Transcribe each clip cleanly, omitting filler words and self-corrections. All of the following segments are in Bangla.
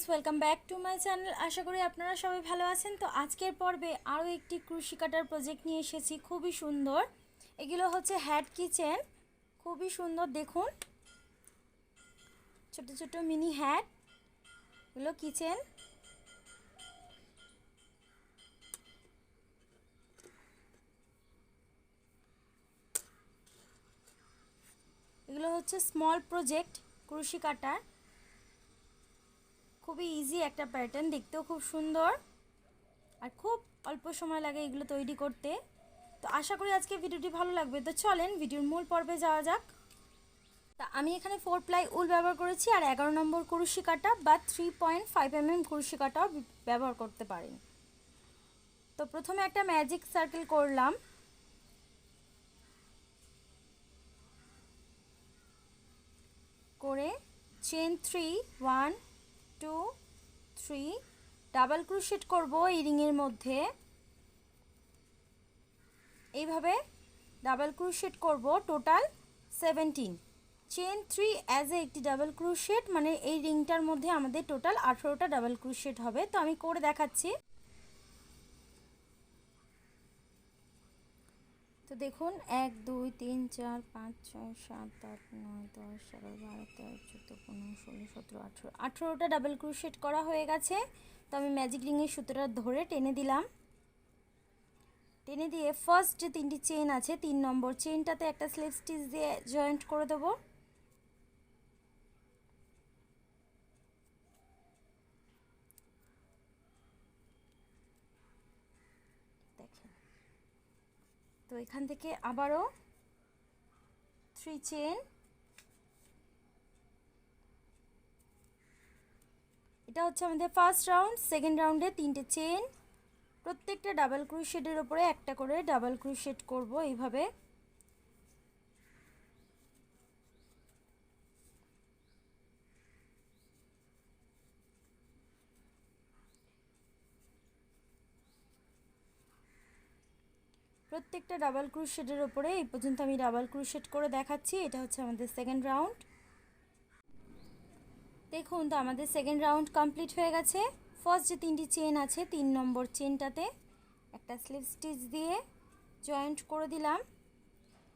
Friends welcome back to my channel. आशा करी आपनारा सबाई भालो आछेन। तो आजकेर पर्वे आरो एकटी क्रुशी काटार प्रोजेक्ट निये एसेछि। खूबई सुंदर, एगुलो होच्छे हैड किचेन। खूबई सुंदर, देखुन छोटो छोटो मिनी हैड, एगुलो किचेन। एगुलो होच्छे स्मल प्रोजेक्ट क्रुशी काटार। खूबই ইজি একটা প্যাটার্ন, দেখতেও খুব সুন্দর আর খুব অল্প সময় লাগে এগুলো তৈরি করতে। তো আশা করি আজকে ভিডিওটি ভালো লাগবে। তো চলেন ভিডিওর মূল পর্বে যাওয়া যাক। তা আমি এখানে 4 প্লাই উল ব্যবহার করেছি আর 11 নম্বর কুরুশি কাটা বা 3.5 mm কুরুশি কাটাও ব্যবহার করতে পারেন। তো প্রথমে একটা ম্যাজিক সার্কেল করলাম, করে চেন 3 1 2 3 ডাবল ক্রোশেট করব এই রিংয়ের মধ্যে। এইভাবে ডাবল ক্রোশেট করব টোটাল 17। চেন 3 অ্যাজ এ একটি ডাবল ক্রোশেট, মানে এই রিংটার মধ্যে আমাদের টোটাল 18টা ডাবল ক্রোশেট হবে। তো আমি করে দেখাচ্ছি। তো দেখুন 1 2 3 4 5 6 7 8 9 10 11 12 13 14 15 16 17 18 18টা ডাবল ক্রোশেট করা হয়ে গেছে। তো আমি ম্যাজিক রিংয়ের সুতোটা ধরে টেনে দিলাম। টেনে দিয়ে ফার্স্ট যে 3টি চেন আছে 3 নম্বর চেনটাতে একটা স্লিপ স্টিচ দিয়ে জয়েন্ট করে দেব। দেখেন, তো এখান থেকে আবারও 3 চেন, এটা হচ্ছে আমাদের ফার্স্ট রাউন্ড। সেকেন্ড রাউন্ডে 3টে চেন, প্রত্যেকটা ডাবল ক্রোশেটের উপরে একটা করে ডাবল ক্রোশেট করব এইভাবে। প্রত্যেকটা ডাবল ক্রোশেটের উপরে এই পর্যন্ত আমি ডাবল ক্রোশেট করে দেখাচ্ছি। এটা হচ্ছে আমাদের সেকেন্ড রাউন্ড। দেখুন, তো আমাদের সেকেন্ড রাউন্ড কমপ্লিট হয়ে গেছে। ফার্স্ট যে 3টি চেন আছে 3 নম্বর চেনটাতে একটা স্লিপ স্টিচ দিয়ে জয়েন্ট করে দিলাম।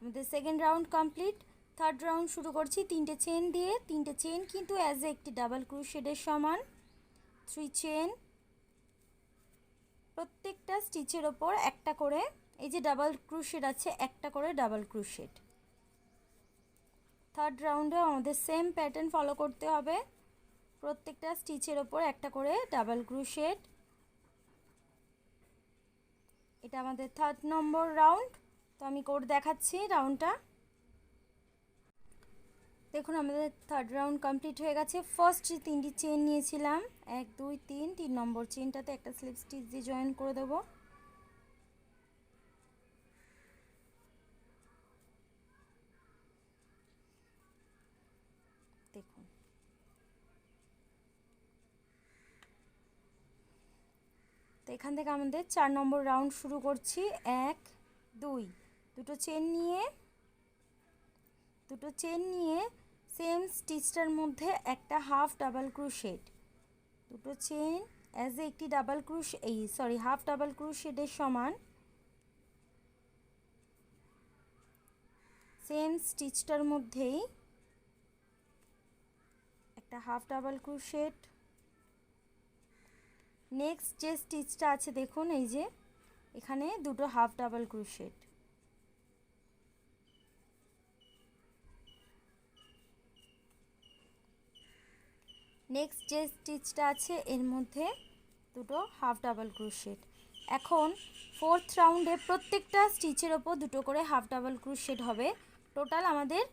আমাদের second round complete. Third round শুরু করছি 3টে চেন দিয়ে। 3টে চেন কিন্তু অ্যাজ এ একটি ডাবল ক্রোশেটের সমান। 3 চেন, প্রত্যেকটা স্টিচের ওপর একটা করে, এই যে ডাবল ক্রোশেট আছে একটা করে ডাবল ক্রোশেট। থার্ড রাউন্ডে আমাদের সেম প্যাটার্ন ফলো করতে হবে। প্রত্যেকটা স্টিচের ওপর একটা করে ডাবল ক্রোশেট। এটা আমাদের থার্ড নম্বর রাউন্ড। তো আমি করে দেখাচ্ছি রাউন্ডটা। দেখুন, আমাদের থার্ড রাউন্ড কমপ্লিট হয়ে গেছে। ফার্স্ট যে 3টি চেন নিয়েছিলাম 1 2 3, 3 নম্বর চেনটাতে একটা স্লিপ স্টিচ দিয়ে জয়েন করে দেব। দেখুন, তো এখান থেকে আমাদের 4 নম্বর রাউন্ড শুরু করছি। 1 2, দুটো চেন নিয়ে সেম স্টিচটার মধ্যে একটা হাফ ডাবল ক্রোশেট। দুটো চেন অ্যাজ এ একটি ডাবল ক্রোশেট, হাফ ডাবল ক্রোশেটের সমান। সেম স্টিচটার মধ্যেই একটা হাফ ডাবল ক্রোশেট। নেক্সট যে স্টিচটা আছে দেখুন, এই যে এখানে দুটো হাফ ডাবল ক্রোশেট। নেক্সট যে স্টিচটা আছে এর মধ্যে দুটো হাফ ডাবল ক্রোশেট। এখন ফোর্থ রাউন্ডে প্রত্যেকটা স্টিচের ওপর দুটো করে হাফ ডাবল ক্রোশেট হবে। টোটাল আমাদের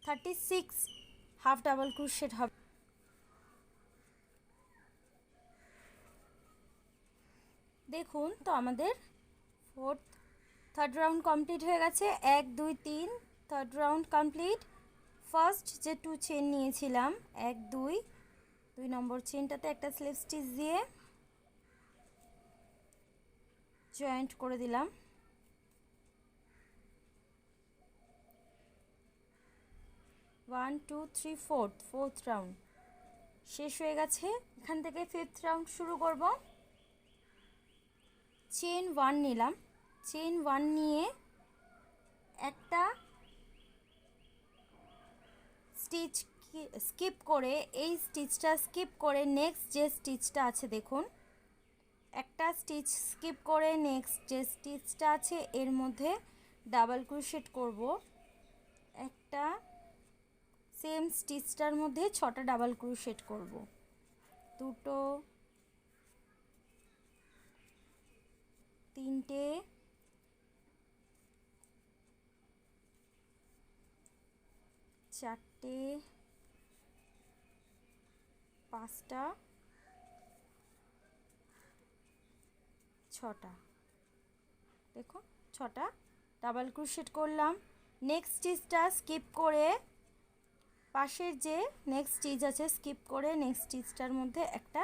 36 হাফ ডাবল ক্রোশেট হবে। দেখুন, তো আমাদের থার্ড রাউন্ড কমপ্লিট হয়ে গেছে। 1 2 3, থার্ড রাউন্ড কমপ্লিট। ফার্স্ট যে 2 চেন নিয়েছিলাম 1 2, 2 নম্বর চেনটাতে একটা স্লিপ স্টিচ দিয়ে জয়েন্ট করে দিলাম। 1 2 3 4th রাউন্ড। শেষ হয়ে গেছে। এখান থেকে 5th রাউন্ড শুরু করব। চেন 1 নিলাম, চেন 1 নিয়ে একটা স্টিচ স্কিপ করে, এই স্টিচটা স্কিপ করে নেক্সট যে স্টিচটা আছে দেখুন, একটা স্টিচ স্কিপ করে নেক্সট যে স্টিচটা আছে এর মধ্যে ডাবল ক্রোশেট করব। একটা সেম স্টিচটার মধ্যে 6টা ডাবল ক্রোশেট করব, 2টো, 3টে, 4টে, 5টা, 6টা। দেখো 6টা ডাবল ক্রোশেট করলাম। নেক্সট স্টিচটা স্কিপ করে পাশের যে নেক্সট স্টিচ আছে স্কিপ করে নেক্সট স্টিচটার মধ্যে একটা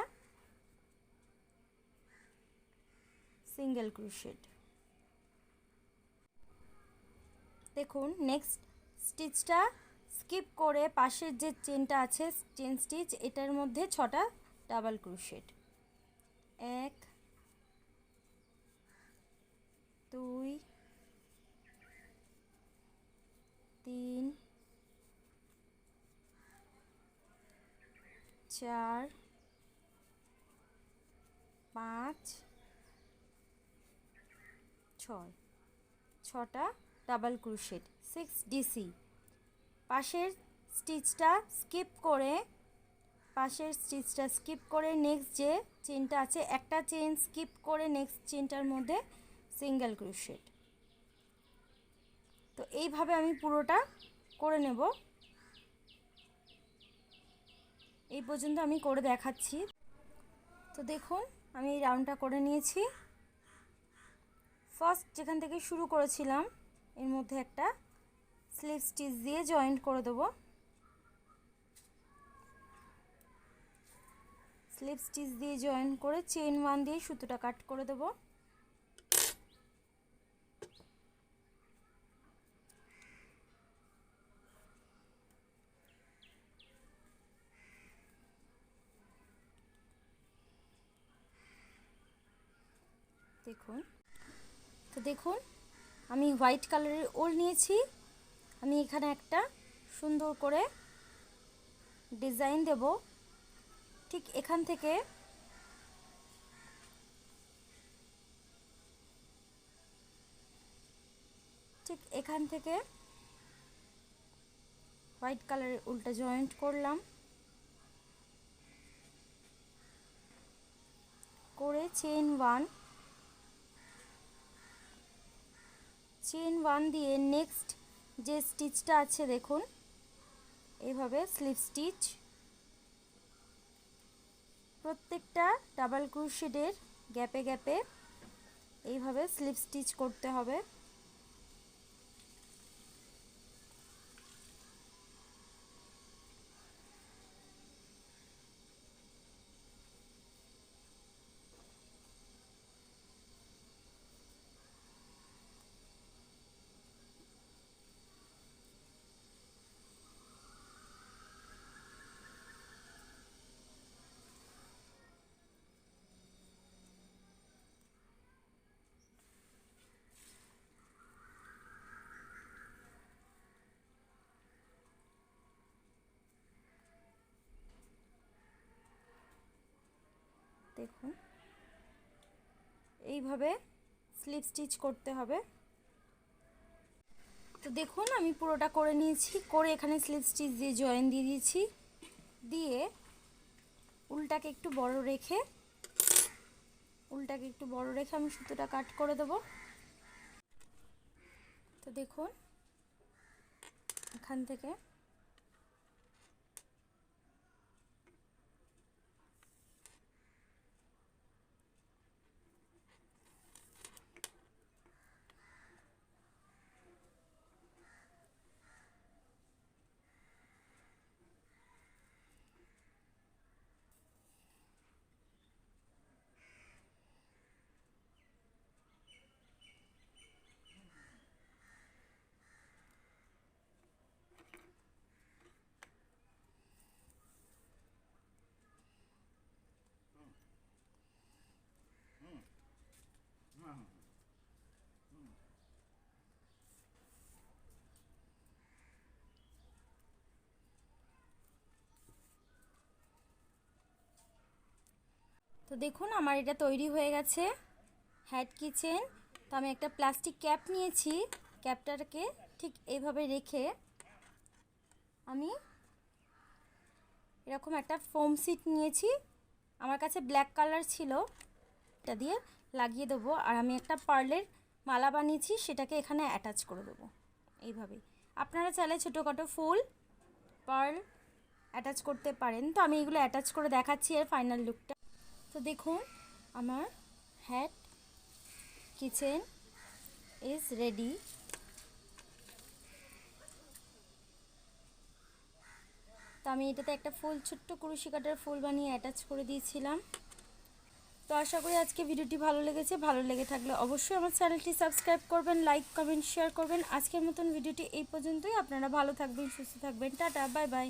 সিঙ্গেল ক্রোশেট। দেখুন নেক্সট স্টিচটা স্কিপ করে পাশের যে চেনটা আছে চেন স্টিচ, এটার মধ্যে 6টা ডাবল ক্রোশেট। 1, 2, 3, 4, 5, 6, 6টা ডাবল ক্রোশেট, 6 ডিসি। পাশের স্টিচটা স্কিপ করে নেক্সট যে চেনটা আছে একটা চেন স্কিপ করে নেক্সট চেনটার মধ্যে সিঙ্গেল ক্রোশেট। তো এইভাবে আমি পুরোটা করে নেব। এই পর্যন্ত আমি করে দেখাচ্ছি। তো দেখুন আমি এই রাউন্ডটা করে নিয়েছি। ফার্স্ট যেখান থেকে শুরু করেছিলাম এর মধ্যে একটা স্লিপ স্টিচ দিয়ে জয়েন্ট করে দেব। স্লিপ স্টিচ দিয়ে জয়েন করে চেন 1 দিয়ে সুতোটা কাট করে দেব। দেখুন আমি হোয়াইট কালারের উল নিয়েছি। আমি এখানে একটা সুন্দর করে ডিজাইন দেব। ঠিক এখান থেকে হোয়াইট কালারের উলটা জয়েন্ট করলাম, করে চেন 1 দিয়ে নেক্সট যে স্টিচটা আছে দেখুন এইভাবে স্লিপ স্টিচ, প্রত্যেকটা ডাবল ক্রোশেটের গ্যাপে গ্যাপে এইভাবে স্লিপ স্টিচ করতে হবে। দেখুন এইভাবে স্লিপ স্টিচ করতে হবে। তো দেখুন আমি পুরোটা করে নিয়েছি, করে এখানে স্লিপ স্টিচ দিয়ে জয়েন দিয়ে দিয়েছি, দিয়ে উলটাকে একটু বড় রেখে আমি সুতোটা কাট করে দেব। তো দেখুন এখান থেকে তো দেখুন আমার এটা তৈরি হয়ে গেছে হ্যাট কিচেন। তো আমি একটা প্লাস্টিক ক্যাপ নিয়েছি, ক্যাপটাকে ঠিক এইভাবে রেখে আমি এরকম একটা ফোম সিট নিয়েছি, আমার কাছে ব্ল্যাক কালার ছিল, এটা দিয়ে লাগিয়ে দেবো। আর আমি একটা পার্লের মালা বানিয়েছি, সেটাকে এখানে অ্যাটাচ করে দেবো এইভাবেই। আপনারা চাইলে ছোটোখাটো ফুল পার্ল অ্যাটাচ করতে পারেন। তো আমি এগুলো অ্যাটাচ করে দেখাচ্ছি এর ফাইনাল লুকটা। তো দেখুন আমার হ্যাট কিচেন ইজ রেডি। তো আমি এটাতে একটা ফুল, ছোট্ট কুরুশি কাটার ফুল বানিয়ে অ্যাটাচ করে দিয়েছিলাম। তো আশা করি আজকে ভিডিওটি ভালো লেগেছে। ভালো লেগে থাকলে অবশ্যই আমার চ্যানেলটি সাবস্ক্রাইব করবেন, লাইক কমেন্ট শেয়ার করবেন। আজকের মতন ভিডিওটি এই পর্যন্তই। আপনারা ভালো থাকবেন, সুস্থ থাকবেন। Tata, bye bye.